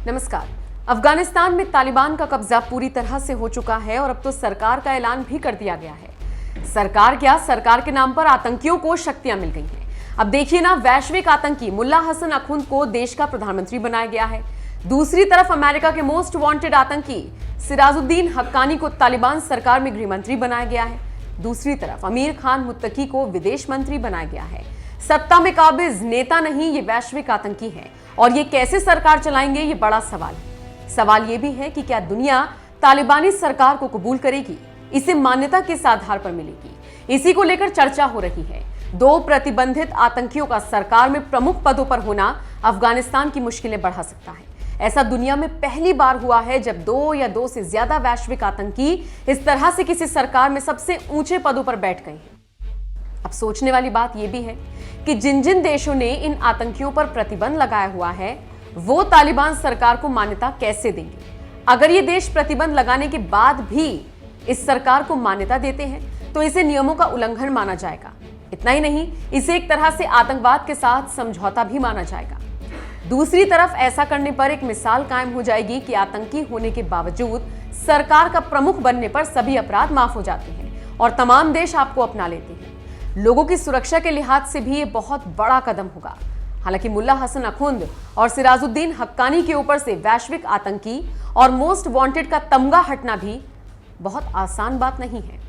नमस्कार। अफगानिस्तान में तालिबान का कब्जा पूरी तरह से हो चुका है और अब तो सरकार का ऐलान भी कर दिया गया है। सरकार क्या, सरकार के नाम पर आतंकियों को शक्तियां मिल गई हैं। अब देखिए ना, वैश्विक आतंकी मुल्ला हसन अखुंद को देश का प्रधानमंत्री बनाया गया है। दूसरी तरफ अमेरिका के मोस्ट वांटेड आतंकी सिराजुद्दीन हक्कानी को तालिबान सरकार में गृहमंत्री बनाया गया है। दूसरी तरफ अमीर खान मुत्तकी को विदेश मंत्री बनाया गया है। सत्ता में काबिज नेता नहीं, ये वैश्विक आतंकी है। और ये कैसे सरकार चलाएंगे, ये बड़ा सवाल है। सवाल ये भी है कि क्या दुनिया तालिबानी सरकार को कबूल करेगी, इसे मान्यता किस आधार पर मिलेगी, इसी को लेकर चर्चा हो रही है। दो प्रतिबंधित आतंकियों का सरकार में प्रमुख पदों पर होना अफगानिस्तान की मुश्किलें बढ़ा सकता है। ऐसा दुनिया में पहली बार हुआ है जब दो या दो से ज्यादा वैश्विक आतंकी इस तरह से किसी सरकार में सबसे ऊंचे पदों पर बैठ गए हैं। अब सोचने वाली बात यह भी है कि जिन जिन देशों ने इन आतंकियों पर प्रतिबंध लगाया हुआ है, वो तालिबान सरकार को मान्यता कैसे देंगे। अगर ये देश प्रतिबंध लगाने के बाद भी इस सरकार को मान्यता देते हैं तो इसे नियमों का उल्लंघन माना जाएगा। इतना ही नहीं, इसे एक तरह से आतंकवाद के साथ समझौता भी माना जाएगा। दूसरी तरफ ऐसा करने पर एक मिसाल कायम हो जाएगी कि आतंकी होने के बावजूद सरकार का प्रमुख बनने पर सभी अपराध माफ हो जाते हैं और तमाम देश आपको अपना लेते हैं। लोगों की सुरक्षा के लिहाज से भी ये बहुत बड़ा कदम होगा। हालांकि मुल्ला हसन अखुंद और सिराजुद्दीन हक्कानी के ऊपर से वैश्विक आतंकी और मोस्ट वांटेड का तमगा हटना भी बहुत आसान बात नहीं है।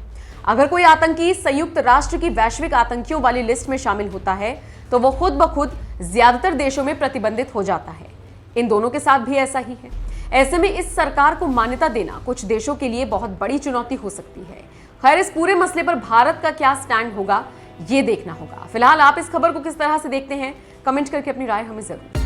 अगर कोई आतंकी संयुक्त राष्ट्र की वैश्विक आतंकियों वाली लिस्ट में शामिल होता है तो वो खुद ब खुद ज्यादातर देशों में प्रतिबंधित हो जाता है। इन दोनों के साथ भी ऐसा ही है। ऐसे में इस सरकार को मान्यता देना कुछ देशों के लिए बहुत बड़ी चुनौती हो सकती है। खैर, इस पूरे मसले पर भारत का क्या स्टैंड होगा, ये देखना होगा। फिलहाल आप इस खबर को किस तरह से देखते हैं, कमेंट करके अपनी राय हमें जरूर